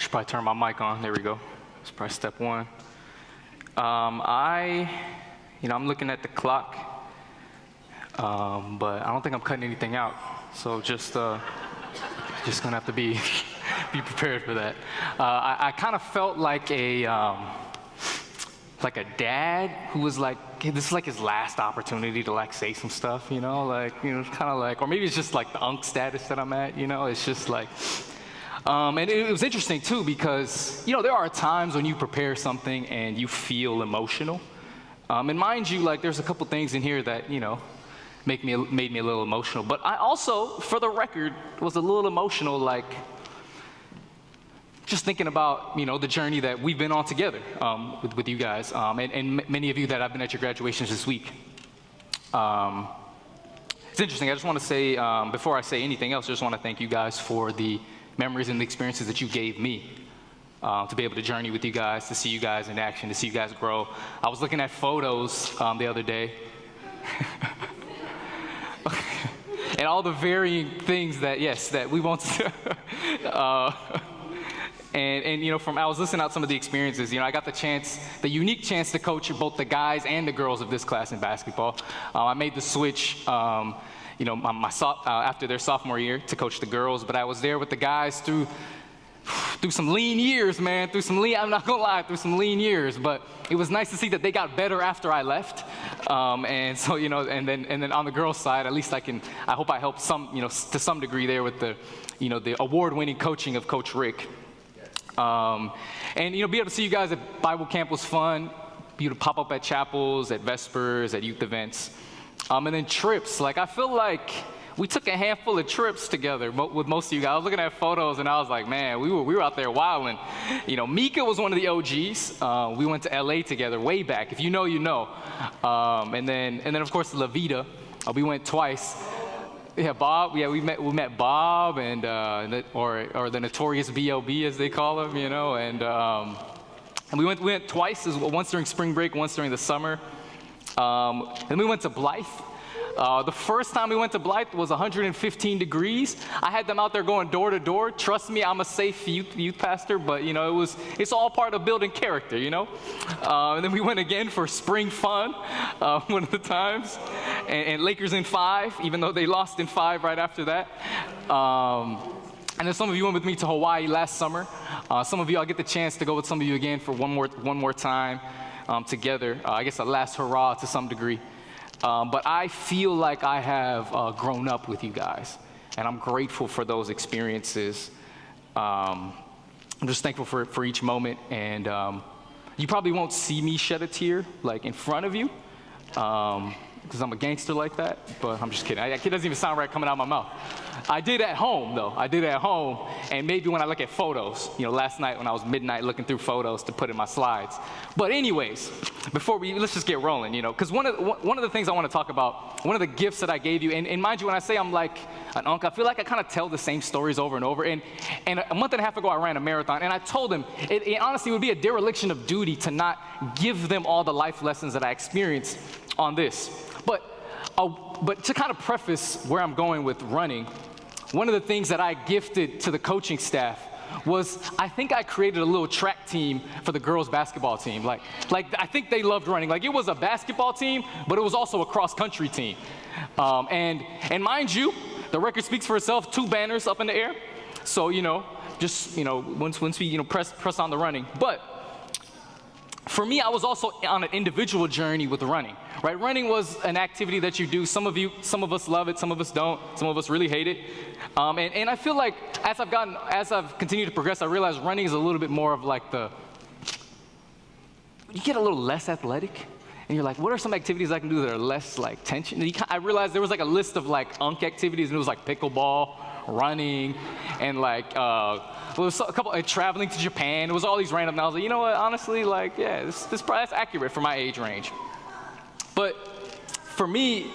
should probably turn my mic on. There we go. That's probably step one. I'm looking at the clock, but I don't think I'm cutting anything out. So just gonna have to be prepared for that. I kind of felt like a dad who was like, hey, this is like his last opportunity to like say some stuff, it's kind of like, or maybe it's just like the unk status that I'm at, it's just like, and it was interesting too because, there are times when you prepare something and you feel emotional. And mind you, like there's a couple things in here that, made me a little emotional. But I also, for the record, was a little emotional, like just thinking about, the journey that we've been on together with you guys, and many of you that have been at your graduations this week. It's interesting. I just want to say, before I say anything else, I just want to thank you guys for the memories and the experiences that you gave me. To be able to journey with you guys, to see you guys in action, to see you guys grow. I was looking at photos the other day. And all the varying things that we won't. I was listening out some of the experiences. I got the unique chance to coach both the guys and the girls of this class in basketball. I made the switch, after their sophomore year to coach the girls, but I was there with the guys through some lean years, man. I'm not gonna lie, through some lean years. But it was nice to see that they got better after I left. And so, and then on the girls' side, at least I hope I helped some, to some degree there with the award-winning coaching of Coach Rick. And be able to see you guys at Bible camp was fun. Be able to pop up at chapels, at Vespers, at youth events. And then trips, like I feel like we took a handful of trips together with most of you guys. I was looking at photos and I was like, man, we were out there wilding. Mika was one of the OGs. We went to LA together way back. If you know, you know. And then of course La Vida. We went twice. Yeah, Bob. Yeah, we met Bob and or the notorious B.O.B. as they call him, And we went twice, once during spring break, once during the summer. And we went to Blythe. The first time we went to Blythe was 115 degrees. I had them out there going door to door. Trust me, I'm a safe youth pastor, but it's all part of building character, And then we went again for spring fun, one of the times, and Lakers in 5, even though they lost in 5 right after that. And then some of you went with me to Hawaii last summer. Some of you, I'll get the chance to go with some of you again for one more time together. I guess a last hurrah to some degree. But I feel like I have grown up with you guys, and I'm grateful for those experiences. I'm just thankful for each moment, and you probably won't see me shed a tear like in front of you, because I'm a gangster like that, but I'm just kidding. It doesn't even sound right coming out of my mouth. I did at home, though. And maybe when I look at photos, last night when I was midnight looking through photos to put in my slides. But anyways, let's just get rolling, because one of the things I want to talk about, one of the gifts that I gave you, and mind you, when I say I'm like an uncle, I feel like I kind of tell the same stories over and over. And a month and a half ago, I ran a marathon, and I told them it honestly would be a dereliction of duty to not give them all the life lessons that I experienced on this. But to kind of preface where I'm going with running, one of the things that I gifted to the coaching staff was I think I created a little track team for the girls' basketball team. Like I think they loved running. Like it was a basketball team, but it was also a cross-country team. And mind you, the record speaks for itself. 2 banners up in the air. So once we press on the running, but. For me, I was also on an individual journey with running, right? Running was an activity that you do. Some of us love it, some of us don't, some of us really hate it. And I feel like as I've continued to progress, I realized running is a little bit more of like you get a little less athletic, and you're like, what are some activities I can do that are less like tension? And I realized there was like a list of like unk activities, and it was like pickleball, running, and like, there was a couple, traveling to Japan. It was all these random, and I was like, you know what, honestly, like, yeah, this probably that's accurate for my age range. But for me,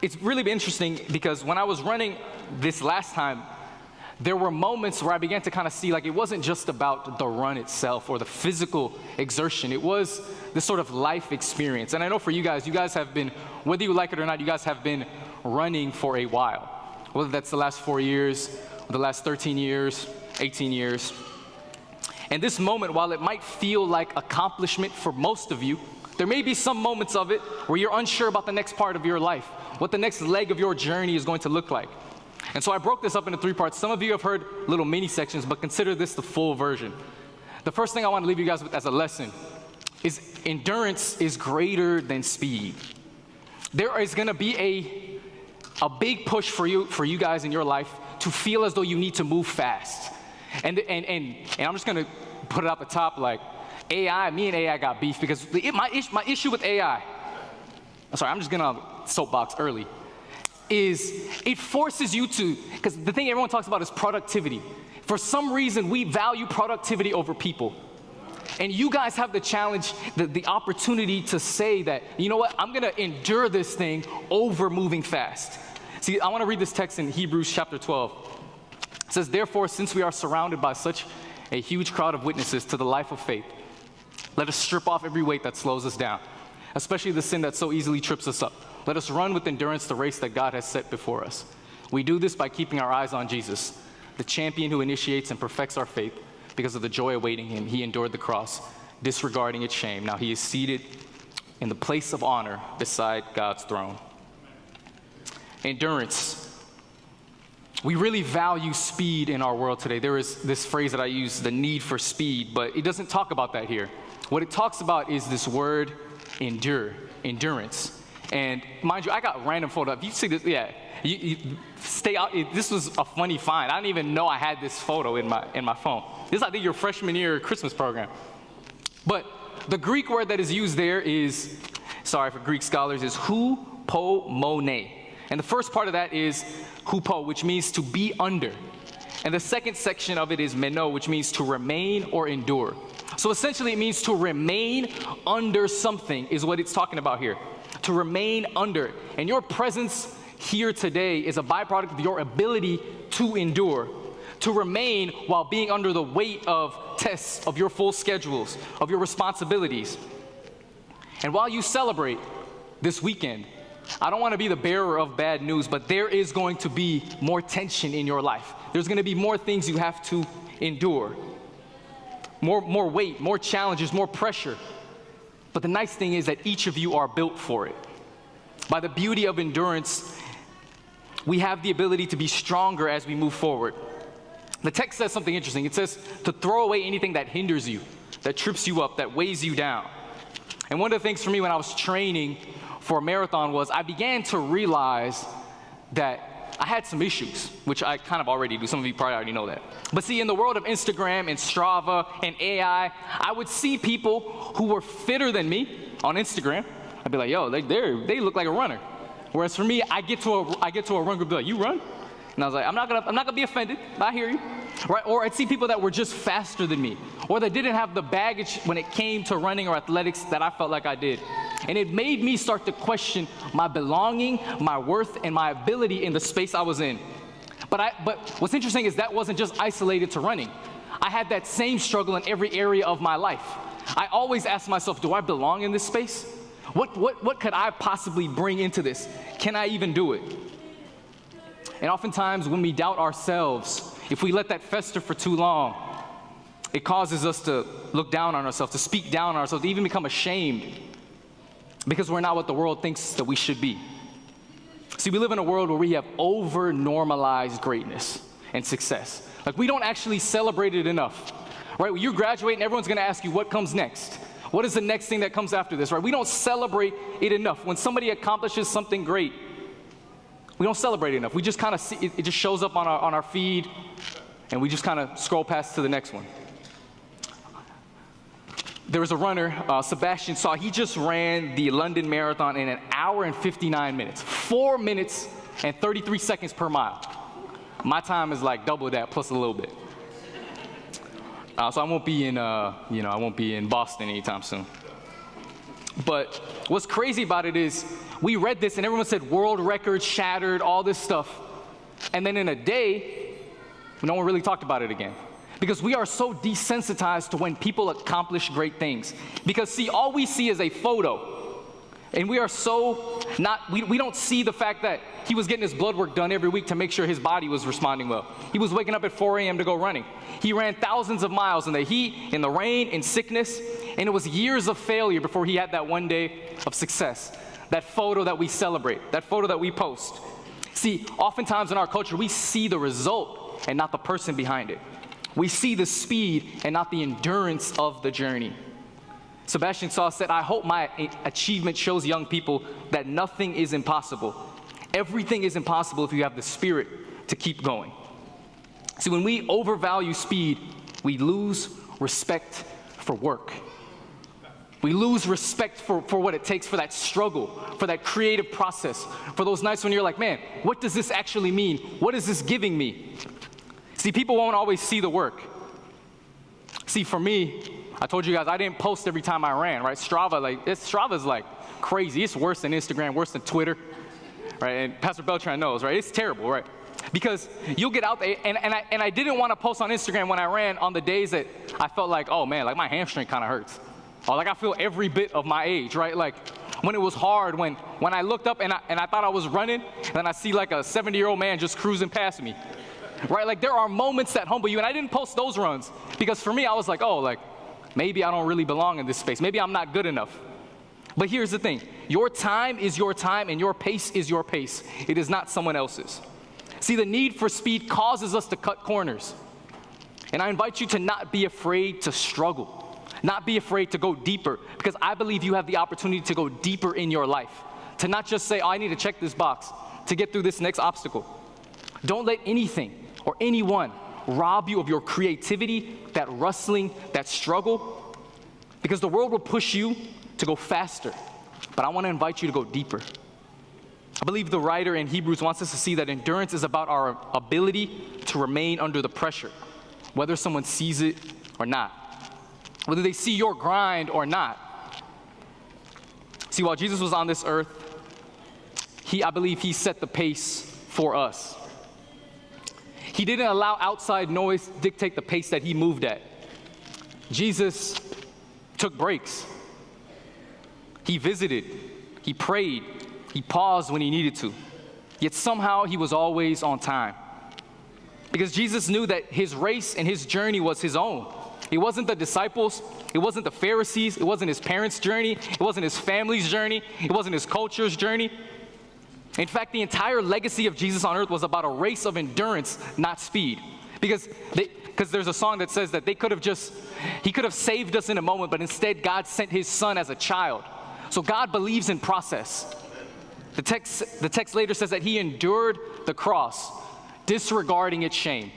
it's really been interesting because when I was running this last time, there were moments where I began to kind of see like it wasn't just about the run itself or the physical exertion. It was this sort of life experience. And I know for you guys have been, whether you like it or not, you guys have been running for a while. Whether that's the last 4 years, or the last 13 years, 18 years. And this moment, while it might feel like accomplishment for most of you, there may be some moments of it where you're unsure about the next part of your life, what the next leg of your journey is going to look like. And so I broke this up into 3 parts. Some of you have heard little mini sections, but consider this the full version. The first thing I want to leave you guys with as a lesson is endurance is greater than speed. There is going to be a big push for you guys in your life to feel as though you need to move fast. And I'm just going to put it out the top, like AI, me and AI got beef because my issue with AI, I'm just going to soapbox early, is it forces you to, because the thing everyone talks about is productivity. For some reason, we value productivity over people. And you guys have the challenge, the opportunity to say that, you know what, I'm gonna endure this thing over moving fast. See, I wanna read this text in Hebrews chapter 12. It says, therefore, since we are surrounded by such a huge crowd of witnesses to the life of faith, let us strip off every weight that slows us down, especially the sin that so easily trips us up. Let us run with endurance the race that God has set before us. We do this by keeping our eyes on Jesus, the champion who initiates and perfects our faith. Because of the joy awaiting him, he endured the cross, disregarding its shame. Now he is seated in the place of honor beside God's throne. Endurance. We really value speed in our world today. There is this phrase that I use, the need for speed, but it doesn't talk about that here. What it talks about is this word endurance. And mind you, I got random photo. If you see this, yeah, you stay out. This was a funny find. I didn't even know I had this photo in my phone. This is, I think, your freshman year Christmas program. But the Greek word that is used there is, sorry for Greek scholars, is hupomone. And the first part of that is hupo, which means to be under. And the second section of it is meno, which means to remain or endure. So essentially it means to remain under something is what it's talking about here. To remain under. And your presence here today is a byproduct of your ability to endure. To remain while being under the weight of tests, of your full schedules, of your responsibilities. And while you celebrate this weekend, I don't want to be the bearer of bad news, but there is going to be more tension in your life. There's going to be more things you have to endure. More weight, more challenges, more pressure. But the nice thing is that each of you are built for it. By the beauty of endurance, we have the ability to be stronger as we move forward. The text says something interesting. It says to throw away anything that hinders you, that trips you up, that weighs you down. And one of the things for me when I was training for a marathon was I began to realize that I had some issues, which I kind of already do. Some of you probably already know that. But see, in the world of Instagram and Strava and AI, I would see people who were fitter than me on Instagram. I'd be like, yo, they look like a runner. Whereas for me, I get to a run group, be like, you run? And I was like, I'm not gonna be offended. I hear you, right? Or I'd see people that were just faster than me, or that didn't have the baggage when it came to running or athletics that I felt like I did. And it made me start to question my belonging, my worth, and my ability in the space I was in. But what's interesting is that wasn't just isolated to running. I had that same struggle in every area of my life. I always asked myself, do I belong in this space? What could I possibly bring into this? Can I even do it? And oftentimes when we doubt ourselves, if we let that fester for too long, it causes us to look down on ourselves, to speak down on ourselves, to even become ashamed because we're not what the world thinks that we should be. See, we live in a world where we have over-normalized greatness and success. Like, we don't actually celebrate it enough, right? When you graduate and everyone's gonna ask you what comes next. What is the next thing that comes after this, right? We don't celebrate it enough. When somebody accomplishes something great, we don't celebrate it enough. We just kind of see it just shows up on our feed, and we just kind of scroll past to the next one. There was a runner, Sebastian Saw. He just ran the London Marathon in 1 hour and 59 minutes, 4 minutes and 33 seconds per mile. My time is like double that plus a little bit. So I won't be in Boston anytime soon. But what's crazy about it is we read this and everyone said world record shattered, all this stuff. And then in a day, no one really talked about it again. Because we are so desensitized to when people accomplish great things. Because see, all we see is a photo. And we are so not, we don't see the fact that he was getting his blood work done every week to make sure his body was responding well. He was waking up at 4 a.m. to go running. He ran thousands of miles in the heat, in the rain, in sickness, and it was years of failure before he had that one day of success. That photo that we celebrate, that photo that we post. See, oftentimes in our culture, we see the result and not the person behind it. We see the speed and not the endurance of the journey. Sebastian Shaw said, I hope my achievement shows young people that nothing is impossible. Everything is impossible if you have the spirit to keep going. See, when we overvalue speed, we lose respect for work. We lose respect for what it takes, for that struggle, for that creative process, for those nights when you're like, man, what does this actually mean? What is this giving me? See, people won't always see the work. See, for me, I told you guys, I didn't post every time I ran, right? Strava's like crazy. It's worse than Instagram, worse than Twitter, right? And Pastor Beltran knows, right? It's terrible, right? Because you'll get out there, and I didn't want to post on Instagram when I ran on the days that I felt like, oh man, like my hamstring kind of hurts. Or like I feel every bit of my age, right? Like when it was hard, when I looked up and I thought I was running, and then I see like a 70-year-old man just cruising past me, right? Like there are moments that humble you, and I didn't post those runs because for me, I was like, oh, like maybe I don't really belong in this space. Maybe I'm not good enough. But here's the thing. Your time is your time, and your pace is your pace. It is not someone else's. See, the need for speed causes us to cut corners. And I invite you to not be afraid to struggle. Not be afraid to go deeper, because I believe you have the opportunity to go deeper in your life. To not just say, oh, I need to check this box to get through this next obstacle. Don't let anything or anyone rob you of your creativity, that rustling, that struggle, because the world will push you to go faster. But I want to invite you to go deeper. I believe the writer in Hebrews wants us to see that endurance is about our ability to remain under the pressure, whether someone sees it or not. Whether they see your grind or not. See, while Jesus was on this earth, I believe he set the pace for us. He didn't allow outside noise to dictate the pace that he moved at. Jesus took breaks. He visited. He prayed. He paused when he needed to. Yet somehow he was always on time. Because Jesus knew that his race and his journey was his own. It wasn't the disciples, it wasn't the Pharisees, it wasn't his parents' journey, it wasn't his family's journey, it wasn't his culture's journey. In fact, the entire legacy of Jesus on earth was about a race of endurance, not speed. Because there's a song that says that he could have saved us in a moment, but instead God sent his son as a child. So God believes in process. The text later says that he endured the cross, disregarding its shame.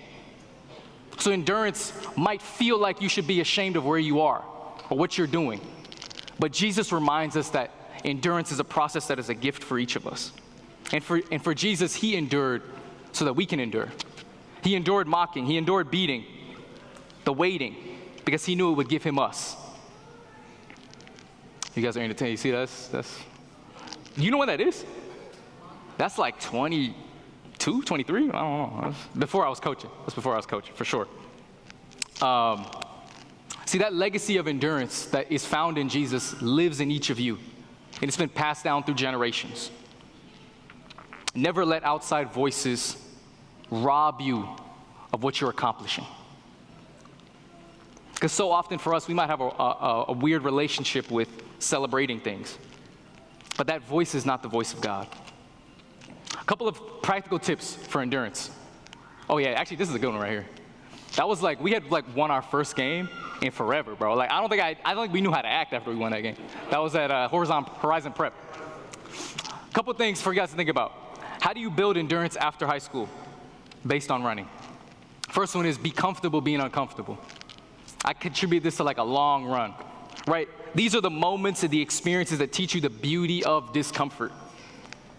So endurance might feel like you should be ashamed of where you are or what you're doing. But Jesus reminds us that endurance is a process that is a gift for each of us. And for Jesus, he endured so that we can endure. He endured mocking. He endured beating, the waiting, because he knew it would give him us. You guys are entertained. You see that's you know what that is? That's like 22, 23? I don't know. That's before I was coaching. That's before I was coaching, for sure. See, that legacy of endurance that is found in Jesus lives in each of you. And it's been passed down through generations. Never let outside voices rob you of what you're accomplishing. Because so often for us, we might have a weird relationship with celebrating things. But that voice is not the voice of God. A couple of practical tips for endurance. Oh yeah, actually this is a good one right here. That was like, we had like won our first game in forever, bro. Like I don't think we knew how to act after we won that game. That was at Horizon Prep. A couple things for you guys to think about. How do you build endurance after high school based on running? First one is be comfortable being uncomfortable. I contribute this to like a long run, right? These are the moments and the experiences that teach you the beauty of discomfort.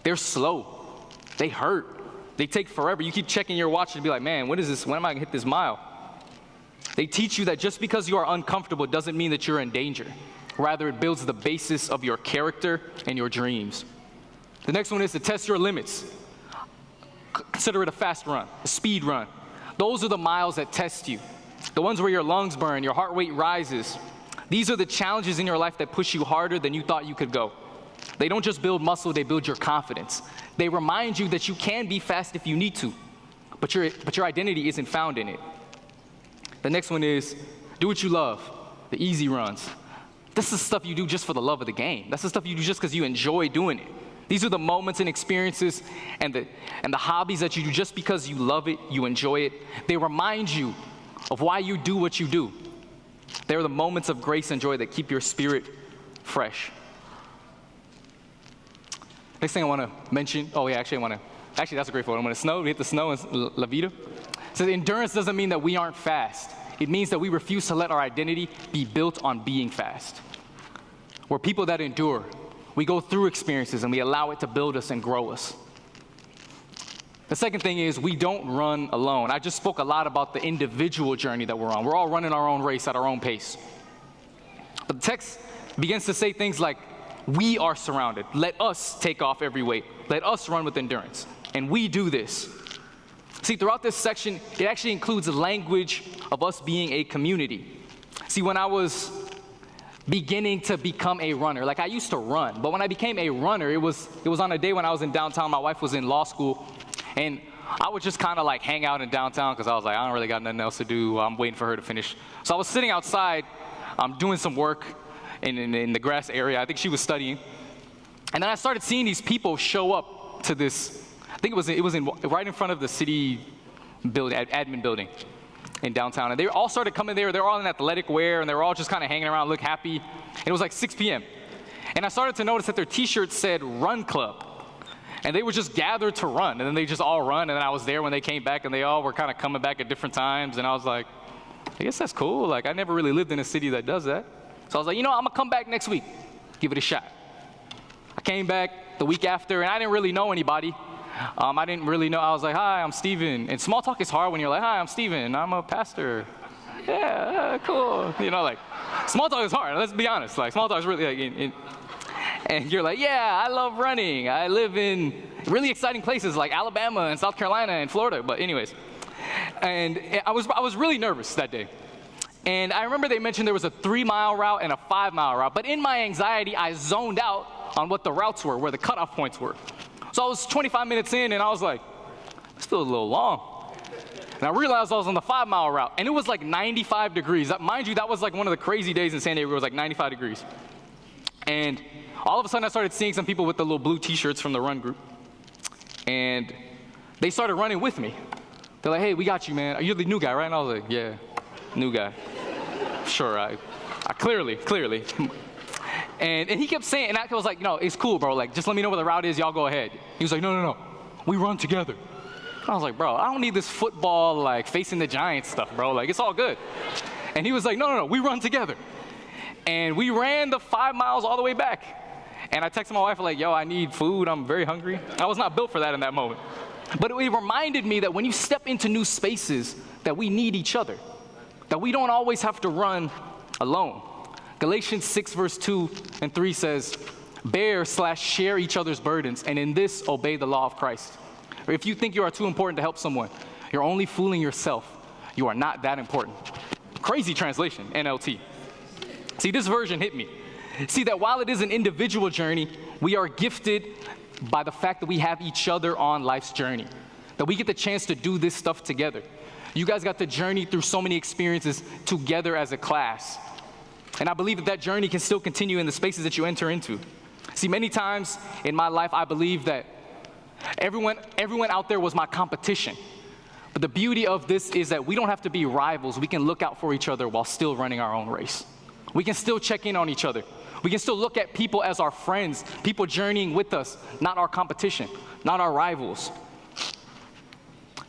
They're slow. They hurt. They take forever. You keep checking your watch and be like, man, what is this? When am I gonna hit this mile? They teach you that just because you are uncomfortable doesn't mean that you're in danger. Rather, it builds the basis of your character and your dreams. The next one is to test your limits. Consider it a fast run, a speed run. Those are the miles that test you. The ones where your lungs burn, your heart rate rises. These are the challenges in your life that push you harder than you thought you could go. They don't just build muscle, they build your confidence. They remind you that you can be fast if you need to, but your identity isn't found in it. The next one is do what you love, the easy runs. This is stuff you do just for the love of the game. That's the stuff you do just because you enjoy doing it. These are the moments and experiences and the hobbies that you do just because you love it, you enjoy it. They remind you of why you do what you do. They're the moments of grace and joy that keep your spirit fresh. Next thing I want to mention, actually that's a great photo. I'm going to snow, we hit the snow in La Vida. So endurance doesn't mean that we aren't fast. It means that we refuse to let our identity be built on being fast. We're people that endure. We go through experiences and we allow it to build us and grow us. The second thing is we don't run alone. I just spoke a lot about the individual journey that we're on. We're all running our own race at our own pace. But the text begins to say things like, we are surrounded. Let us take off every weight. Let us run with endurance. And we do this. See, throughout this section, it actually includes the language of us being a community. See, when I was beginning to become a runner, like I used to run, but when I became a runner, it was on a day when I was in downtown. My wife was in law school, and I would just kind of like hang out in downtown because I was like, I don't really got nothing else to do. I'm waiting for her to finish. So I was sitting outside, doing some work in the grass area. I think she was studying. And then I started seeing these people show up to this, I think it was right in front of the city building, admin building in downtown. And they all started coming there. They were all in athletic wear, and they were all just kind of hanging around, look happy. And it was like 6 p.m. And I started to notice that their t-shirts said Run Club. And they were just gathered to run, and then they just all run. And then I was there when they came back, and they all were kind of coming back at different times. And I was like, I guess that's cool. Like, I never really lived in a city that does that. So I was like, I'm going to come back next week, give it a shot. I came back the week after, and I didn't really know anybody. I didn't really know. I was like, hi, I'm Steven. And small talk is hard when you're like, hi, I'm Steven. I'm a pastor. Yeah, cool. Like, small talk is hard. Let's be honest. Like, small talk is really, like, and you're like, yeah, I love running. I live in really exciting places like Alabama and South Carolina and Florida. But anyways, and I was really nervous that day. And I remember they mentioned there was a 3-mile route and a 5-mile route. But in my anxiety, I zoned out on what the routes were, where the cutoff points were. So I was 25 minutes in, and I was like, this feels a little long. And I realized I was on the 5-mile route, and it was like 95 degrees. Mind you, that was like one of the crazy days in San Diego. It was like 95 degrees. And all of a sudden, I started seeing some people with the little blue T-shirts from the run group. And they started running with me. They're like, hey, we got you, man. You're the new guy, right? And I was like, yeah, new guy. Sure, I clearly. And he kept saying, and I was like, it's cool, bro. Like, just let me know where the route is. Y'all go ahead. He was like, no. We run together. I was like, bro, I don't need this football, like, facing the Giants stuff, bro. Like, it's all good. And he was like, no. We run together. And we ran the 5 miles all the way back. And I texted my wife, like, I need food. I'm very hungry. I was not built for that in that moment. But it reminded me that when you step into new spaces, that we need each other. That we don't always have to run alone. Galatians 6 verse 2 and 3 says, bear/share each other's burdens, and in this obey the law of Christ. Or if you think you are too important to help someone, you're only fooling yourself. You are not that important. Crazy translation, NLT. See, this version hit me. See that while it is an individual journey, we are gifted by the fact that we have each other on life's journey. That we get the chance to do this stuff together. You guys got to journey through so many experiences together as a class. And I believe that journey can still continue in the spaces that you enter into. See, many times in my life, I believe that everyone out there was my competition. But the beauty of this is that we don't have to be rivals. We can look out for each other while still running our own race. We can still check in on each other. We can still look at people as our friends, people journeying with us, not our competition, not our rivals.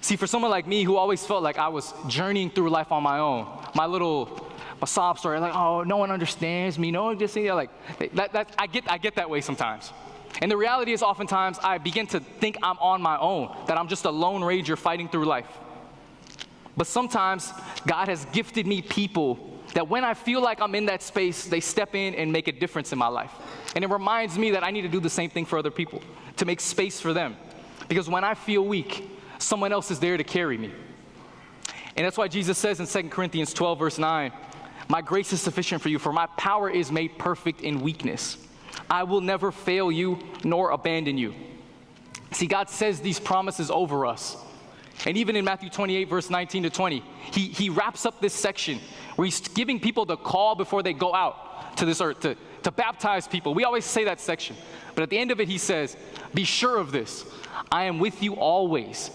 See, for someone like me who always felt like I was journeying through life on my own, my sob story, like, oh, no one understands me, no one just, like, I get that way sometimes. And the reality is oftentimes I begin to think I'm on my own, that I'm just a lone ranger fighting through life. But sometimes God has gifted me people that when I feel like I'm in that space, they step in and make a difference in my life. And it reminds me that I need to do the same thing for other people, to make space for them. Because when I feel weak, someone else is there to carry me. And that's why Jesus says in 2 Corinthians 12, verse 9, my grace is sufficient for you, for my power is made perfect in weakness. I will never fail you nor abandon you. See, God says these promises over us. And even in Matthew 28, verse 19 to 20, he wraps up this section where he's giving people the call before they go out to this earth to baptize people. We always say that section. But at the end of it, he says, be sure of this. I am with you always,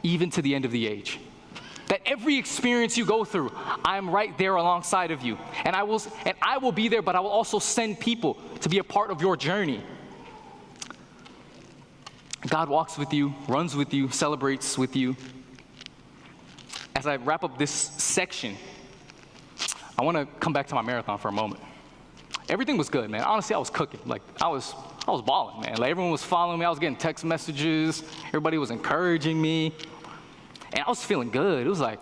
even to the end of the age. That every experience you go through, I am right there alongside of you. And I will be there, but I will also send people to be a part of your journey. God walks with you, runs with you, celebrates with you. As I wrap up this section, I want to come back to my marathon for a moment. Everything was good, man. Honestly, I was cooking. Like, I was balling, man. Like, everyone was following me. I was getting text messages. Everybody was encouraging me. And I was feeling good. It was like,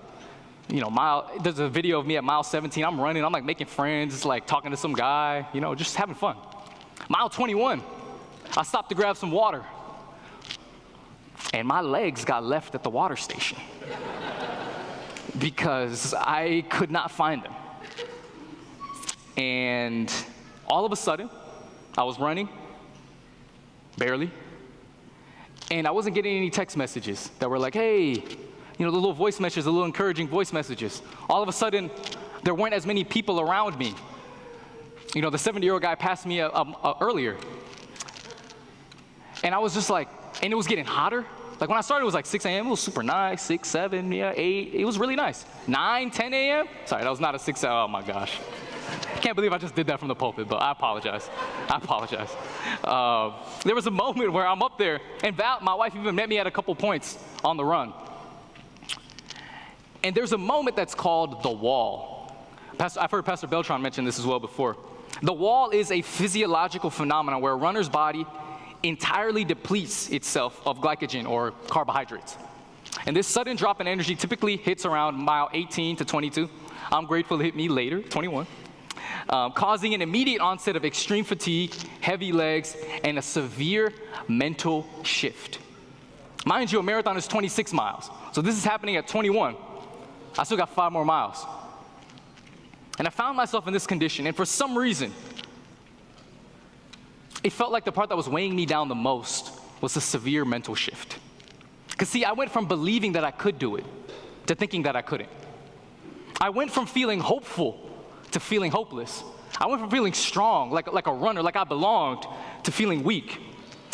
there's a video of me at mile 17. I'm running. I'm, like, making friends, like, talking to some guy, just having fun. Mile 21, I stopped to grab some water. And my legs got left at the water station because I could not find them. And all of a sudden, I was running, barely, and I wasn't getting any text messages that were like, hey, the little voice messages, the little encouraging voice messages. All of a sudden, there weren't as many people around me. The 70-year-old guy passed me earlier. And I was just like, and it was getting hotter. Like, when I started, it was like 6 a.m. It was super nice, 6, 7, 8. It was really nice. 9, 10 a.m. Sorry, that was not a 6 a.m. Oh, my gosh. I can't believe I just did that from the pulpit, but I apologize. There was a moment where I'm up there, and Val, my wife, even met me at a couple points on the run. And there's a moment that's called the wall. I've heard Pastor Beltran mention this as well before. The wall is a physiological phenomenon where a runner's body entirely depletes itself of glycogen or carbohydrates. And this sudden drop in energy typically hits around mile 18 to 22. I'm grateful it hit me later, 21. Causing an immediate onset of extreme fatigue, heavy legs, and a severe mental shift. Mind you, a marathon is 26 miles. So this is happening at 21. I still got 5 more miles. And I found myself in this condition, and for some reason, it felt like the part that was weighing me down the most was the severe mental shift. Because see, I went from believing that I could do it to thinking that I couldn't. I went from feeling hopeful to feeling hopeless. I went from feeling strong, like a runner, like I belonged, to feeling weak.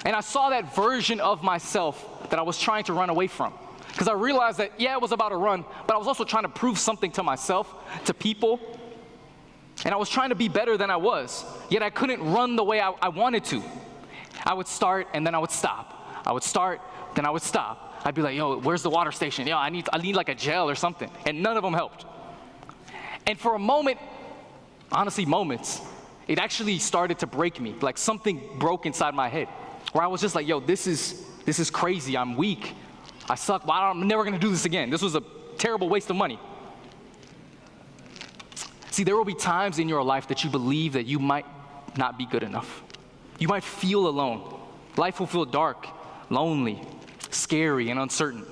And I saw that version of myself that I was trying to run away from. Because I realized that, it was about a run, but I was also trying to prove something to myself, to people. And I was trying to be better than I was, yet I couldn't run the way I wanted to. I would start, and then I would stop. I would start, then I would stop. I'd be like, where's the water station? I need like a gel or something. And none of them helped. And for a moment, honestly, moments, it actually started to break me. Like something broke inside my head, where I was just like, this is crazy. I'm weak. I suck. I'm never going to do this again. This was a terrible waste of money. See, there will be times in your life that you believe that you might not be good enough. You might feel alone. Life will feel dark, lonely, scary, and uncertain.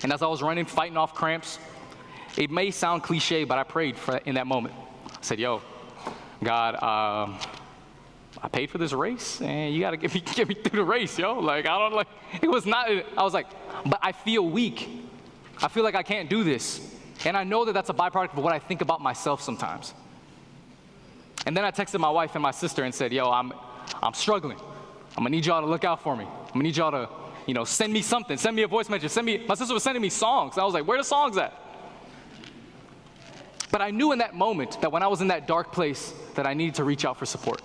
And as I was running, fighting off cramps, it may sound cliche, but I prayed in that moment. I said, God, I paid for this race, and you got to get me through the race, it was not, I was like, but I feel weak. I feel like I can't do this. And I know that that's a byproduct of what I think about myself sometimes. And then I texted my wife and my sister and said, I'm struggling. I'm gonna need y'all to look out for me. I'm gonna need y'all to, send me something. Send me a voice message. My sister was sending me songs. And I was like, where are the songs at? But I knew in that moment that when I was in that dark place that I needed to reach out for support.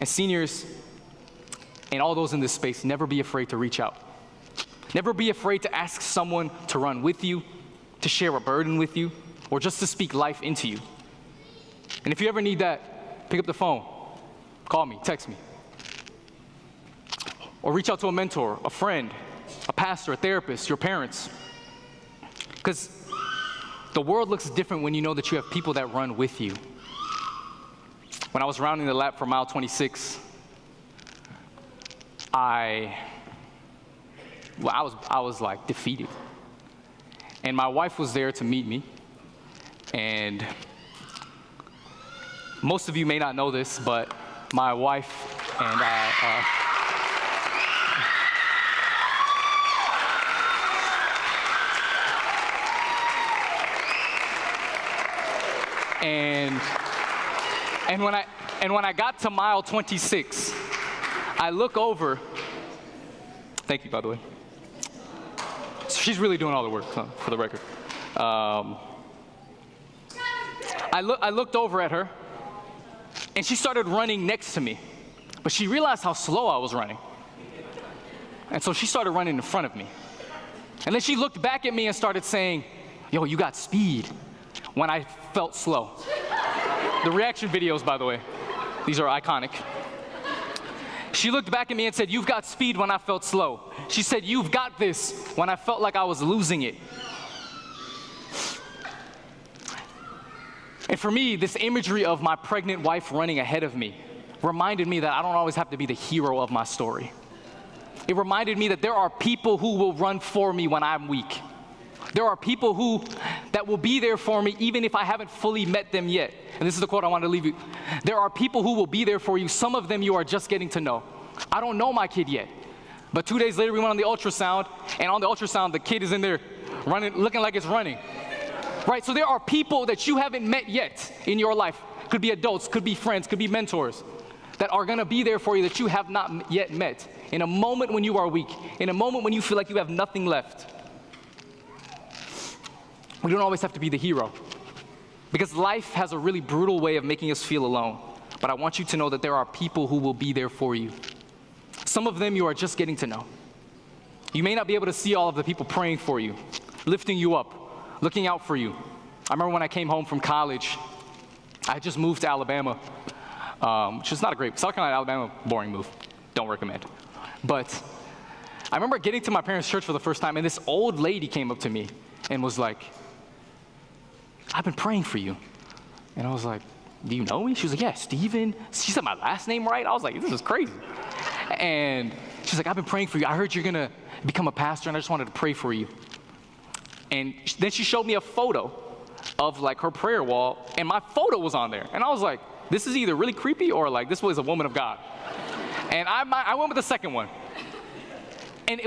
And seniors and all those in this space, never be afraid to reach out. Never be afraid to ask someone to run with you, to share a burden with you, or just to speak life into you. And if you ever need that, pick up the phone, call me, text me. Or reach out to a mentor, a friend, a pastor, a therapist, your parents. Because the world looks different when you know that you have people that run with you. When I was rounding the lap for mile 26, I was like defeated. And my wife was there to meet me. And Most of you may not know this, but my wife and I, and when I got to mile 26, I look over. Thank you, by the way. She's really doing all the work, for the record. I looked over at her, and she started running next to me, but she realized how slow I was running, and so she started running in front of me. And then she looked back at me and started saying, "Yo, you got speed," when I felt slow. The reaction videos, by the way, these are iconic. She looked back at me and said, "You've got speed," when I felt slow. She said, "You've got this," when I felt like I was losing it. And for me, this imagery of my pregnant wife running ahead of me reminded me that I don't always have to be the hero of my story. It reminded me that there are people who will run for me when I'm weak. There are people that will be there for me even if I haven't fully met them yet. And this is the quote I want to leave you. There are people who will be there for you. Some of them you are just getting to know. I don't know my kid yet. But 2 days later, we went on the ultrasound, and on the ultrasound, the kid is in there running, looking like it's running. Right? So there are people that you haven't met yet in your life. Could be adults, could be friends, could be mentors, that are going to be there for you that you have not yet met. In a moment when you are weak, in a moment when you feel like you have nothing left. We don't always have to be the hero, because life has a really brutal way of making us feel alone. But I want you to know that there are people who will be there for you. Some of them you are just getting to know. You may not be able to see all of the people praying for you, lifting you up, looking out for you. I remember when I came home from college, I had just moved to Alabama, which is not a great, South Carolina, Alabama, boring move. Don't recommend. But I remember getting to my parents' church for the first time, and this old lady came up to me and was like, "I've been praying for you." And I was like, "Do you know me?" She was like, "Yeah, Steven." She said my last name right. I was like, "This is crazy." And she's like, "I've been praying for you. I heard you're gonna become a pastor, and I just wanted to pray for you." And then she showed me a photo of like her prayer wall, and my photo was on there. And I was like, this is either really creepy or like this was a woman of God. And I went with the second one.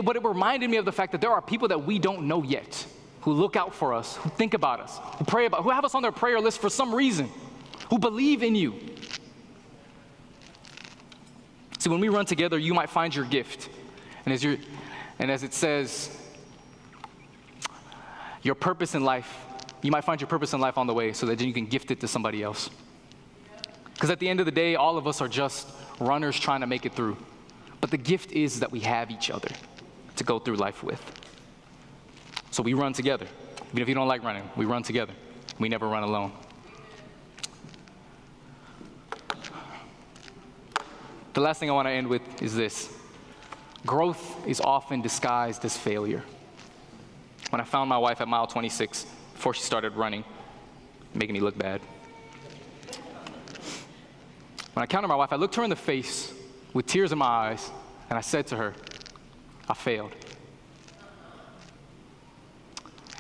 But it reminded me of the fact that there are people that we don't know yet, who look out for us, who think about us, who pray about, who have us on their prayer list for some reason, who believe in you. See, when we run together, you might find your gift. And as it says, your purpose in life, you might find your purpose in life on the way so that you can gift it to somebody else. Because at the end of the day, all of us are just runners trying to make it through. But the gift is that we have each other to go through life with. So we run together. Even if you don't like running, we run together. We never run alone. The last thing I want to end with is this. Growth is often disguised as failure. When I found my wife at mile 26, before she started running, making me look bad. When I encountered my wife, I looked her in the face with tears in my eyes, and I said to her, "I failed."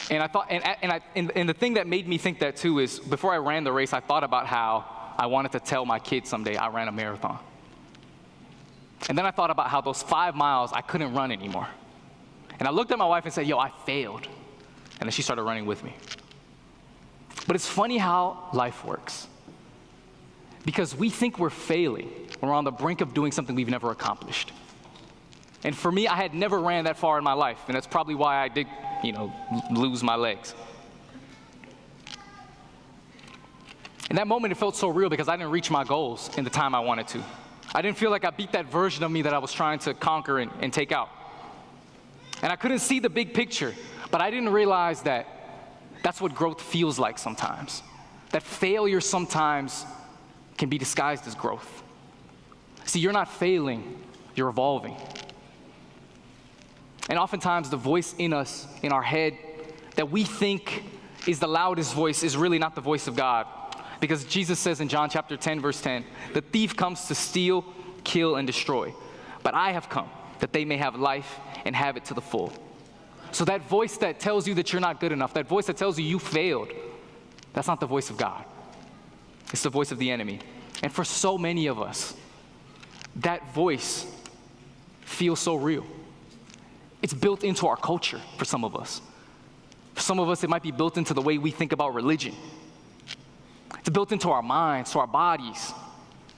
And I thought, and the thing that made me think that too is, before I ran the race, I thought about how I wanted to tell my kids someday I ran a marathon. And then I thought about how those 5 miles I couldn't run anymore. And I looked at my wife and said, "Yo, I failed." And then she started running with me. But it's funny how life works. Because we think we're failing when we're on the brink of doing something we've never accomplished. And for me, I had never ran that far in my life, and that's probably why I did, lose my legs. In that moment, it felt so real because I didn't reach my goals in the time I wanted to. I didn't feel like I beat that version of me that I was trying to conquer and take out. And I couldn't see the big picture, but I didn't realize that that's what growth feels like sometimes. That failure sometimes can be disguised as growth. See, you're not failing, you're evolving. And oftentimes the voice in us, in our head, that we think is the loudest voice is really not the voice of God. Because Jesus says in John chapter 10, verse 10, "The thief comes to steal, kill, and destroy. But I have come that they may have life and have it to the full." So that voice that tells you that you're not good enough, that voice that tells you you failed, that's not the voice of God. It's the voice of the enemy. And for so many of us, that voice feels so real. It's built into our culture for some of us. For some of us, it might be built into the way we think about religion. It's built into our minds, to our bodies,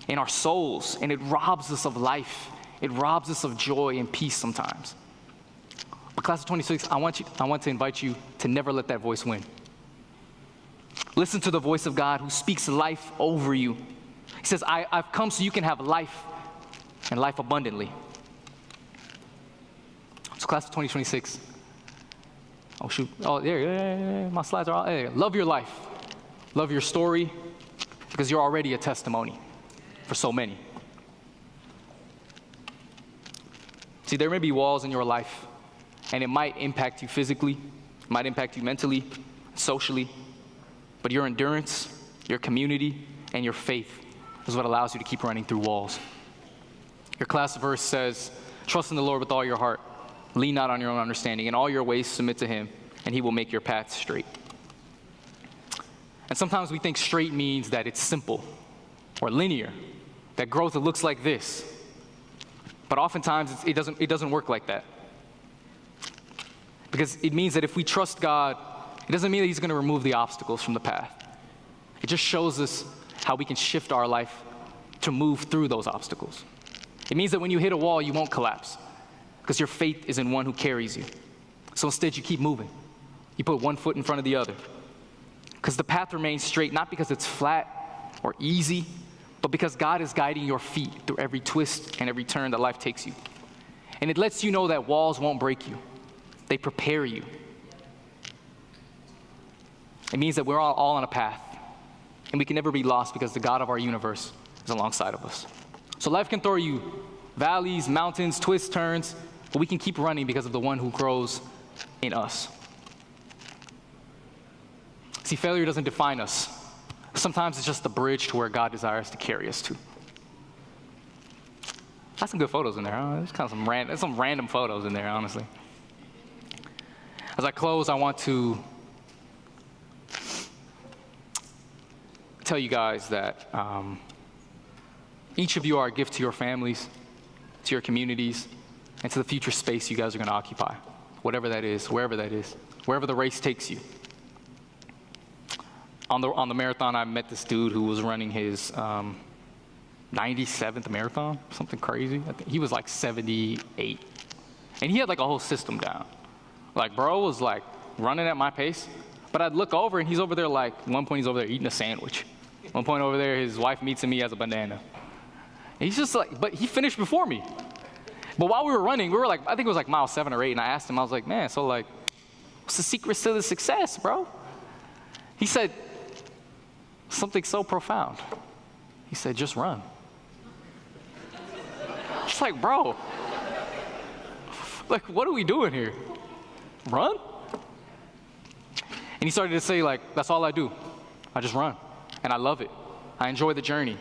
and our souls, and it robs us of life. It robs us of joy and peace sometimes. But class of 26, I want to invite you to never let that voice win. Listen to the voice of God who speaks life over you. He says, I've come so you can have life and life abundantly. So class of 2026. Oh, shoot. Oh, yeah, my slides are all there. Love your life. Love your story, because you're already a testimony for so many. See, there may be walls in your life, and it might impact you physically, it might impact you mentally, socially, but your endurance, your community, and your faith is what allows you to keep running through walls. Your class verse says, trust in the Lord with all your heart, lean not on your own understanding, in all your ways submit to him, and he will make your paths straight. And sometimes we think straight means that it's simple or linear, that growth it looks like this. But oftentimes it doesn't work like that. Because it means that if we trust God, it doesn't mean that he's going to remove the obstacles from the path. It just shows us how we can shift our life to move through those obstacles. It means that when you hit a wall, you won't collapse, because your faith is in one who carries you. So instead, you keep moving. You put one foot in front of the other. Because the path remains straight, not because it's flat or easy, but because God is guiding your feet through every twist and every turn that life takes you. And it lets you know that walls won't break you. They prepare you. It means that we're all on a path, and we can never be lost because the God of our universe is alongside of us. So life can throw you valleys, mountains, twists, turns, but we can keep running because of the one who grows in us. See, failure doesn't define us. Sometimes it's just the bridge to where God desires to carry us to. That's some good photos in there, huh? There's kind of some random photos in there, honestly. As I close, I want to tell you guys that each of you are a gift to your families, to your communities, and to the future space you guys are going to occupy, whatever that is, wherever the race takes you. On the marathon, I met this dude who was running his 97th marathon, something crazy. I think he was like 78. And he had like a whole system down. Like, bro was like running at my pace, but I'd look over and he's over there like, one point he's over there eating a sandwich. One point over there, his wife meets him, he has a banana. And he's just like, but he finished before me. But while we were running, we were like, I think it was like mile 7 or 8, and I asked him, I was like, man, so like, what's the secret to the success, bro? He said something so profound. He said, just run. It's like, bro, like, what are we doing here? Run? And he started to say, like, that's all I do. I just run, and I love it. I enjoy the journey.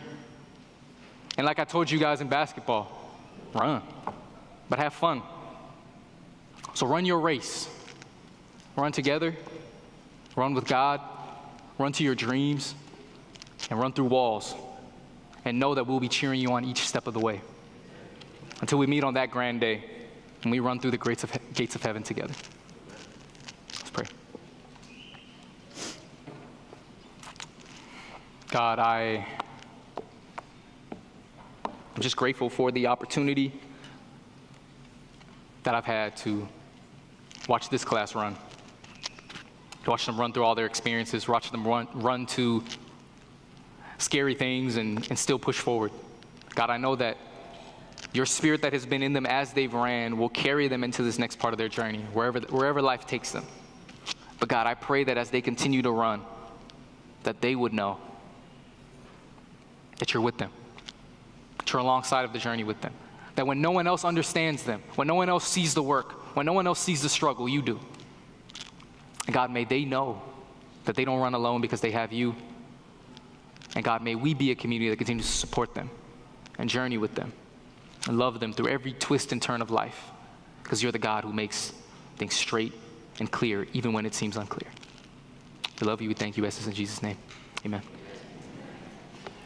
And like I told you guys in basketball, run, but have fun. So run your race. Run together, run with God, run to your dreams, and run through walls. And know that we'll be cheering you on each step of the way until we meet on that grand day and we run through the gates of heaven together. Let's pray. God, I'm just grateful for the opportunity that I've had to watch this class run, to watch them run through all their experiences, watch them run to scary things and still push forward. God, I know that your spirit that has been in them as they've ran will carry them into this next part of their journey, wherever life takes them. But God, I pray that as they continue to run, that they would know that you're with them, that you're alongside of the journey with them, that when no one else understands them, when no one else sees the work, when no one else sees the struggle, you do. And God, may they know that they don't run alone because they have you. And God, may we be a community that continues to support them and journey with them and love them through every twist and turn of life, because you're the God who makes things straight and clear even when it seems unclear. We love you. We thank you. In Jesus' name, amen.